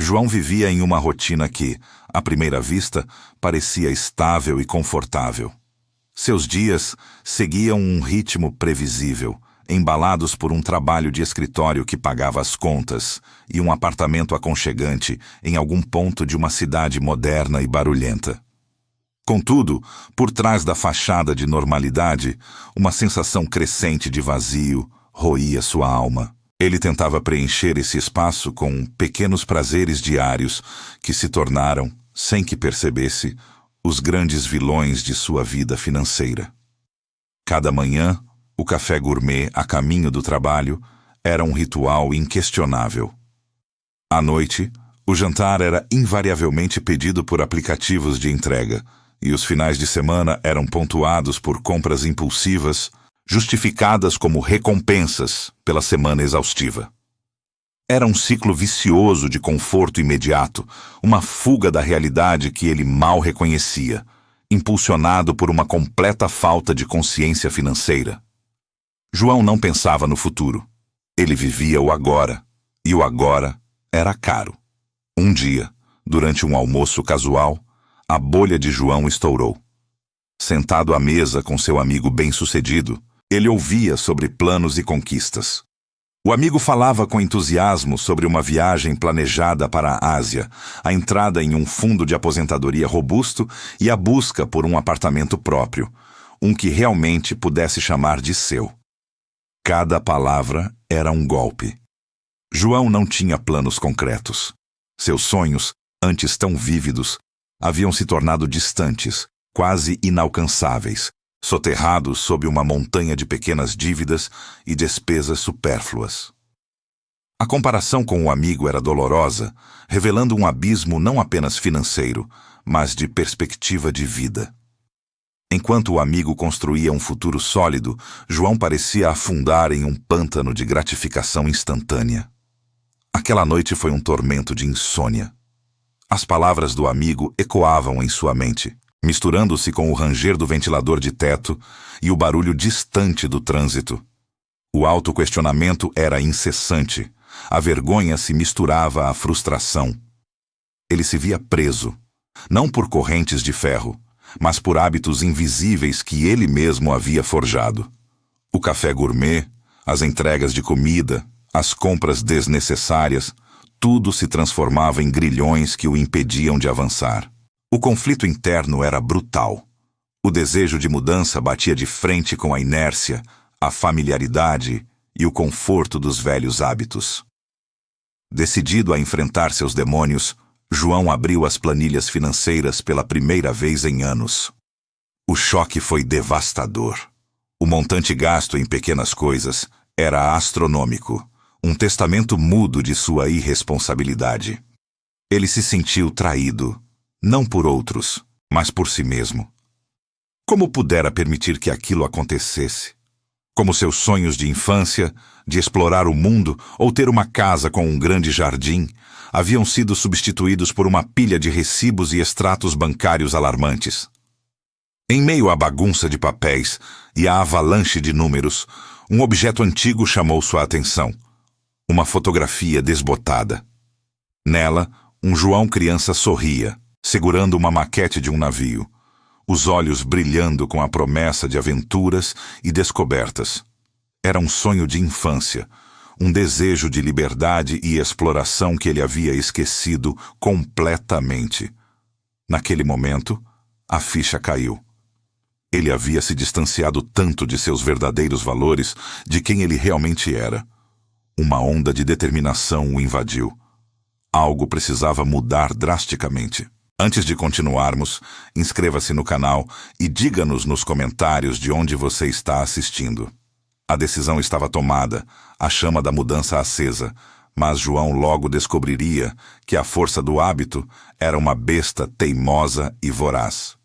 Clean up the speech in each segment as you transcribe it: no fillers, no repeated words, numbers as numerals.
João vivia em uma rotina que, à primeira vista, parecia estável e confortável. Seus dias seguiam um ritmo previsível, embalados por um trabalho de escritório que pagava as contas e um apartamento aconchegante em algum ponto de uma cidade moderna e barulhenta. Contudo, por trás da fachada de normalidade, uma sensação crescente de vazio roía sua alma. Ele tentava preencher esse espaço com pequenos prazeres diários que se tornaram, sem que percebesse, os grandes vilões de sua vida financeira. Cada manhã, o café gourmet a caminho do trabalho era um ritual inquestionável. À noite, o jantar era invariavelmente pedido por aplicativos de entrega, e os finais de semana eram pontuados por compras impulsivas, justificadas como recompensas pela semana exaustiva. Era um ciclo vicioso de conforto imediato, uma fuga da realidade que ele mal reconhecia, impulsionado por uma completa falta de consciência financeira. João não pensava no futuro. Ele vivia o agora, e o agora era caro. Um dia, durante um almoço casual, a bolha de João estourou. Sentado à mesa com seu amigo bem-sucedido, ele ouvia sobre planos e conquistas. O amigo falava com entusiasmo sobre uma viagem planejada para a Ásia, a entrada em um fundo de aposentadoria robusto e a busca por um apartamento próprio, um que realmente pudesse chamar de seu. Cada palavra era um golpe. João não tinha planos concretos. Seus sonhos, antes tão vívidos, haviam se tornado distantes, quase inalcançáveis, soterrados sob uma montanha de pequenas dívidas e despesas supérfluas. A comparação com o amigo era dolorosa, revelando um abismo não apenas financeiro, mas de perspectiva de vida. Enquanto o amigo construía um futuro sólido, João parecia afundar em um pântano de gratificação instantânea. Aquela noite foi um tormento de insônia. As palavras do amigo ecoavam em sua mente, misturando-se com o ranger do ventilador de teto e o barulho distante do trânsito. O autoquestionamento era incessante. A vergonha se misturava à frustração. Ele se via preso, não por correntes de ferro, mas por hábitos invisíveis que ele mesmo havia forjado. O café gourmet, as entregas de comida, as compras desnecessárias, tudo se transformava em grilhões que o impediam de avançar. O conflito interno era brutal. O desejo de mudança batia de frente com a inércia, a familiaridade e o conforto dos velhos hábitos. Decidido a enfrentar seus demônios, João abriu as planilhas financeiras pela primeira vez em anos. O choque foi devastador. O montante gasto em pequenas coisas era astronômico, um testamento mudo de sua irresponsabilidade. Ele se sentiu traído, não por outros, mas por si mesmo. Como pudera permitir que aquilo acontecesse? Como seus sonhos de infância, de explorar o mundo ou ter uma casa com um grande jardim, haviam sido substituídos por uma pilha de recibos e extratos bancários alarmantes. Em meio à bagunça de papéis e à avalanche de números, um objeto antigo chamou sua atenção. Uma fotografia desbotada. Nela, um João criança sorria, segurando uma maquete de um navio, os olhos brilhando com a promessa de aventuras e descobertas. Era um sonho de infância, um desejo de liberdade e exploração que ele havia esquecido completamente. Naquele momento, a ficha caiu. Ele havia se distanciado tanto de seus verdadeiros valores, de quem ele realmente era. Uma onda de determinação o invadiu. Algo precisava mudar drasticamente. Antes de continuarmos, inscreva-se no canal e diga-nos nos comentários de onde você está assistindo. A decisão estava tomada, a chama da mudança acesa, mas João logo descobriria que a força do hábito era uma besta teimosa e voraz.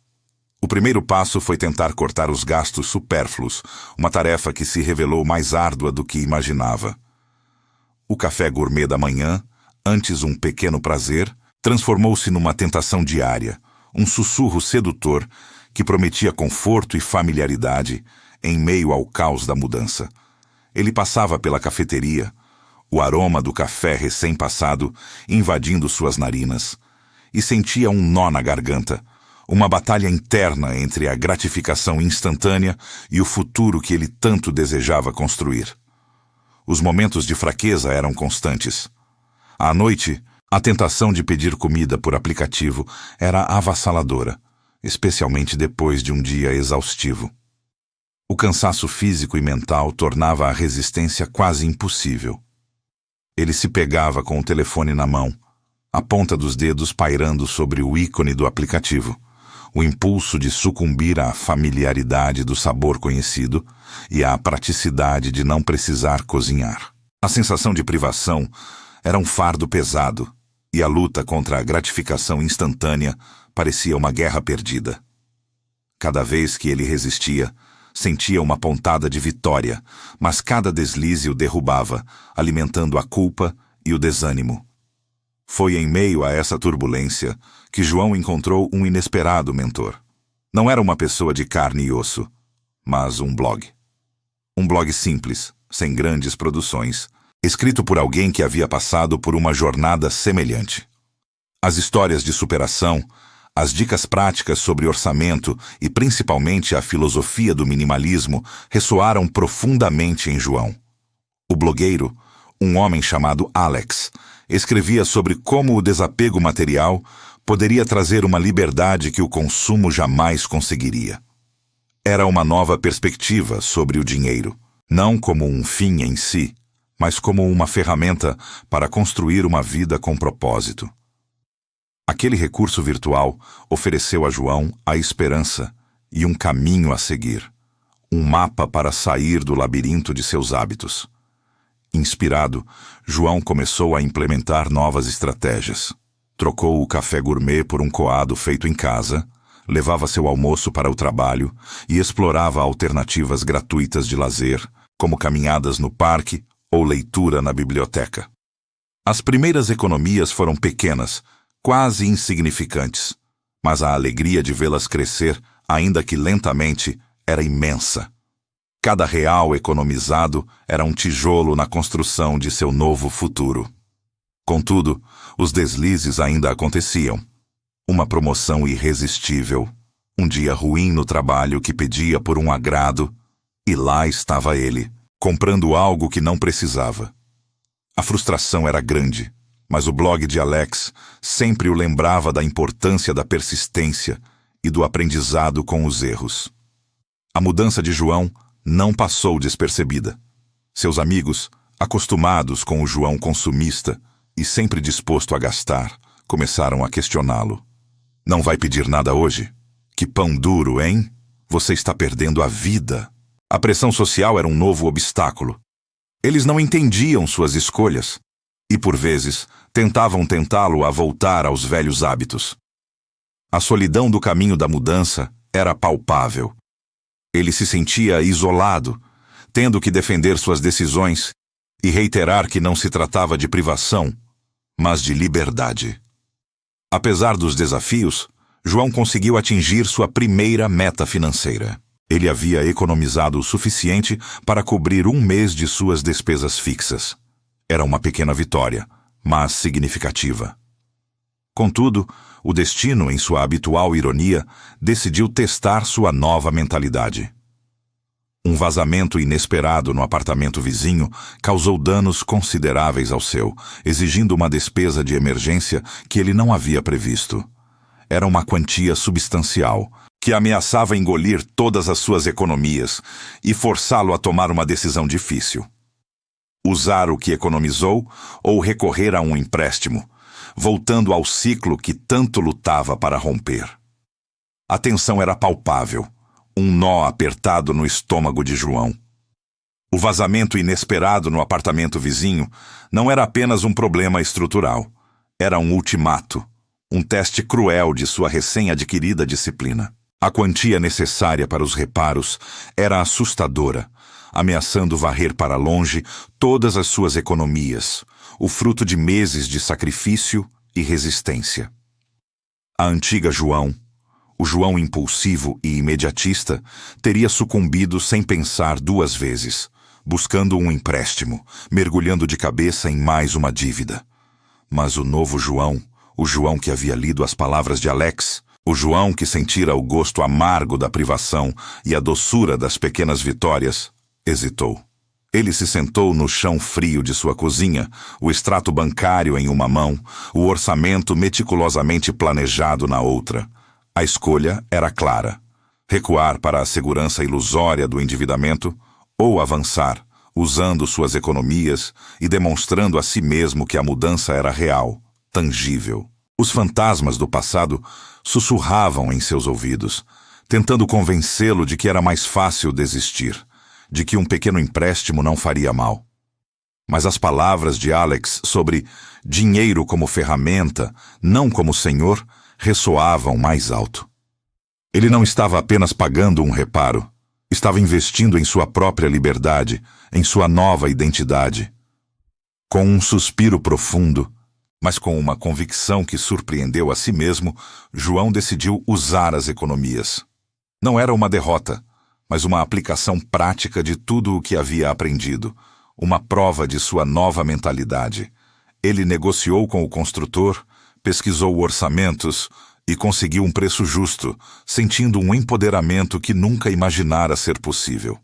O primeiro passo foi tentar cortar os gastos supérfluos, uma tarefa que se revelou mais árdua do que imaginava. O café gourmet da manhã, antes um pequeno prazer, transformou-se numa tentação diária, um sussurro sedutor que prometia conforto e familiaridade em meio ao caos da mudança. Ele passava pela cafeteria, o aroma do café recém-passado invadindo suas narinas, e sentia um nó na garganta, uma batalha interna entre a gratificação instantânea e o futuro que ele tanto desejava construir. Os momentos de fraqueza eram constantes. À noite, a tentação de pedir comida por aplicativo era avassaladora, especialmente depois de um dia exaustivo. O cansaço físico e mental tornava a resistência quase impossível. Ele se pegava com o telefone na mão, a ponta dos dedos pairando sobre o ícone do aplicativo, o impulso de sucumbir à familiaridade do sabor conhecido e à praticidade de não precisar cozinhar. A sensação de privação era um fardo pesado, e a luta contra a gratificação instantânea parecia uma guerra perdida. Cada vez que ele resistia, sentia uma pontada de vitória, mas cada deslize o derrubava, alimentando a culpa e o desânimo. Foi em meio a essa turbulência que João encontrou um inesperado mentor. Não era uma pessoa de carne e osso, mas um blog. Um blog simples, sem grandes produções, escrito por alguém que havia passado por uma jornada semelhante. As histórias de superação, as dicas práticas sobre orçamento e principalmente a filosofia do minimalismo ressoaram profundamente em João. O blogueiro, um homem chamado Alex, escrevia sobre como o desapego material poderia trazer uma liberdade que o consumo jamais conseguiria. Era uma nova perspectiva sobre o dinheiro, não como um fim em si, mas como uma ferramenta para construir uma vida com propósito. Aquele recurso virtual ofereceu a João a esperança e um caminho a seguir, um mapa para sair do labirinto de seus hábitos. Inspirado, João começou a implementar novas estratégias. Trocou o café gourmet por um coado feito em casa, levava seu almoço para o trabalho e explorava alternativas gratuitas de lazer, como caminhadas no parque ou leitura na biblioteca. As primeiras economias foram pequenas, quase insignificantes, mas a alegria de vê-las crescer, ainda que lentamente, era imensa. Cada real economizado era um tijolo na construção de seu novo futuro. Contudo, os deslizes ainda aconteciam. Uma promoção irresistível, um dia ruim no trabalho que pedia por um agrado, e lá estava ele, comprando algo que não precisava. A frustração era grande, mas o blog de Alex sempre o lembrava da importância da persistência e do aprendizado com os erros. A mudança de João não passou despercebida. Seus amigos, acostumados com o João consumista e sempre disposto a gastar, começaram a questioná-lo. Não vai pedir nada hoje? Que pão duro, hein? Você está perdendo a vida. A pressão social era um novo obstáculo. Eles não entendiam suas escolhas e, por vezes, tentavam tentá-lo a voltar aos velhos hábitos. A solidão do caminho da mudança era palpável. Ele se sentia isolado, tendo que defender suas decisões e reiterar que não se tratava de privação, mas de liberdade. Apesar dos desafios, João conseguiu atingir sua primeira meta financeira. Ele havia economizado o suficiente para cobrir um mês de suas despesas fixas. Era uma pequena vitória, mas significativa. Contudo, o destino, em sua habitual ironia, decidiu testar sua nova mentalidade. Um vazamento inesperado no apartamento vizinho causou danos consideráveis ao seu, exigindo uma despesa de emergência que ele não havia previsto. Era uma quantia substancial, que ameaçava engolir todas as suas economias e forçá-lo a tomar uma decisão difícil. Usar o que economizou ou recorrer a um empréstimo, voltando ao ciclo que tanto lutava para romper. A tensão era palpável, um nó apertado no estômago de João. O vazamento inesperado no apartamento vizinho não era apenas um problema estrutural, era um ultimato, um teste cruel de sua recém-adquirida disciplina. A quantia necessária para os reparos era assustadora, ameaçando varrer para longe todas as suas economias, o fruto de meses de sacrifício e resistência. A antiga João, o João impulsivo e imediatista, teria sucumbido sem pensar duas vezes, buscando um empréstimo, mergulhando de cabeça em mais uma dívida. Mas o novo João, o João que havia lido as palavras de Alex, o João que sentira o gosto amargo da privação e a doçura das pequenas vitórias, hesitou. Ele se sentou no chão frio de sua cozinha, o extrato bancário em uma mão, o orçamento meticulosamente planejado na outra. A escolha era clara: recuar para a segurança ilusória do endividamento ou avançar, usando suas economias e demonstrando a si mesmo que a mudança era real, tangível. Os fantasmas do passado sussurravam em seus ouvidos, tentando convencê-lo de que era mais fácil desistir, de que um pequeno empréstimo não faria mal. Mas as palavras de Alex sobre dinheiro como ferramenta, não como senhor, ressoavam mais alto. Ele não estava apenas pagando um reparo, estava investindo em sua própria liberdade, em sua nova identidade. Com um suspiro profundo, mas com uma convicção que surpreendeu a si mesmo, João decidiu usar as economias. Não era uma derrota, mas uma aplicação prática de tudo o que havia aprendido, uma prova de sua nova mentalidade. Ele negociou com o construtor, pesquisou orçamentos e conseguiu um preço justo, sentindo um empoderamento que nunca imaginara ser possível.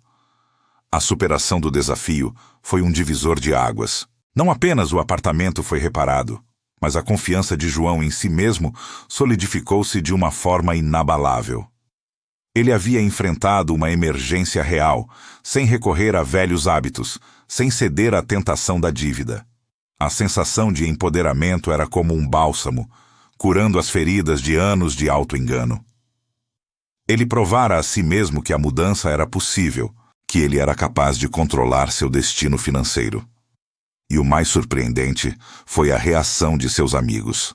A superação do desafio foi um divisor de águas. Não apenas o apartamento foi reparado, mas a confiança de João em si mesmo solidificou-se de uma forma inabalável. Ele havia enfrentado uma emergência real, sem recorrer a velhos hábitos, sem ceder à tentação da dívida. A sensação de empoderamento era como um bálsamo, curando as feridas de anos de auto-engano. Ele provara a si mesmo que a mudança era possível, que ele era capaz de controlar seu destino financeiro. E o mais surpreendente foi a reação de seus amigos.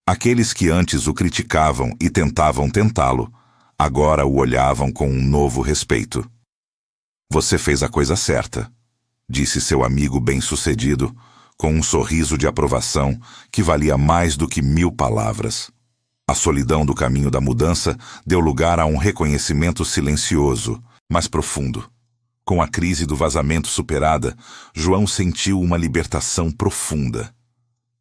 Aqueles que antes o criticavam e tentavam tentá-lo, agora o olhavam com um novo respeito. "Você fez a coisa certa", disse seu amigo bem-sucedido, com um sorriso de aprovação que valia mais do que 1000 palavras. A solidão do caminho da mudança deu lugar a um reconhecimento silencioso, mas profundo. Com a crise do vazamento superada, João sentiu uma libertação profunda.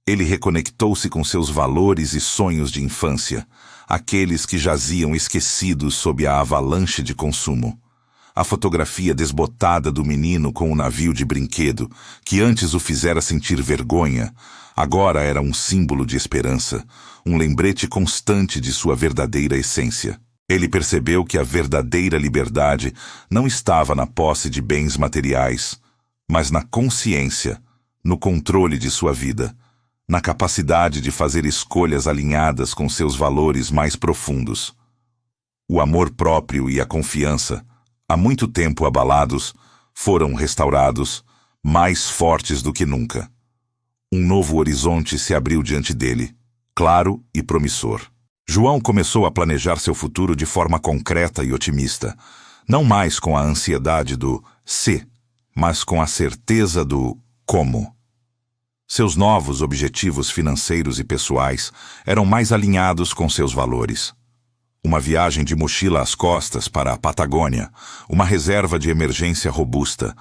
Ele reconectou-se com seus valores e sonhos de infância, aqueles que jaziam esquecidos sob a avalanche de consumo. A fotografia desbotada do menino com o navio de brinquedo, que antes o fizera sentir vergonha, agora era um símbolo de esperança, um lembrete constante de sua verdadeira essência. Ele percebeu que a verdadeira liberdade não estava na posse de bens materiais, mas na consciência, no controle de sua vida, na capacidade de fazer escolhas alinhadas com seus valores mais profundos. O amor próprio e a confiança, há muito tempo abalados, foram restaurados, mais fortes do que nunca. Um novo horizonte se abriu diante dele, claro e promissor. João começou a planejar seu futuro de forma concreta e otimista, não mais com a ansiedade do se, mas com a certeza do como. Seus novos objetivos financeiros e pessoais eram mais alinhados com seus valores. Uma viagem de mochila às costas para a Patagônia, uma reserva de emergência robusta,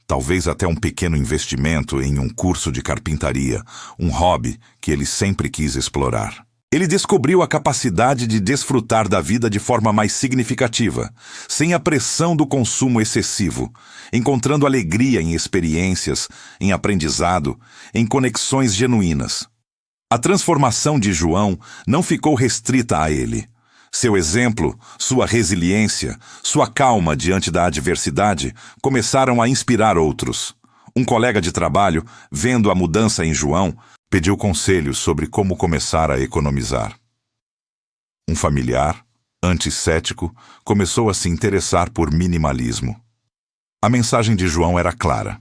talvez até um pequeno investimento em um curso de carpintaria, um hobby que ele sempre quis explorar. Ele descobriu a capacidade de desfrutar da vida de forma mais significativa, sem a pressão do consumo excessivo, encontrando alegria em experiências, em aprendizado, em conexões genuínas. A transformação de João não ficou restrita a ele. Seu exemplo, sua resiliência, sua calma diante da adversidade começaram a inspirar outros. Um colega de trabalho, vendo a mudança em João, pediu conselhos sobre como começar a economizar. Um familiar, antes cético, começou a se interessar por minimalismo. A mensagem de João era clara.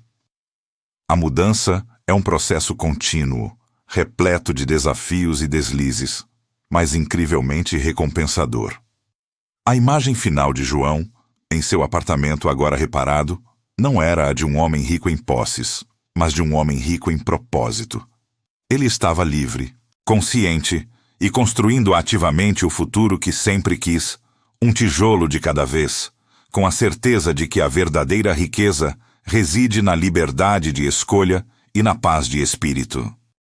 A mudança é um processo contínuo, repleto de desafios e deslizes, mas incrivelmente recompensador. A imagem final de João, em seu apartamento agora reparado, não era a de um homem rico em posses, mas de um homem rico em propósito. Ele estava livre, consciente e construindo ativamente o futuro que sempre quis, um tijolo de cada vez, com a certeza de que a verdadeira riqueza reside na liberdade de escolha e na paz de espírito.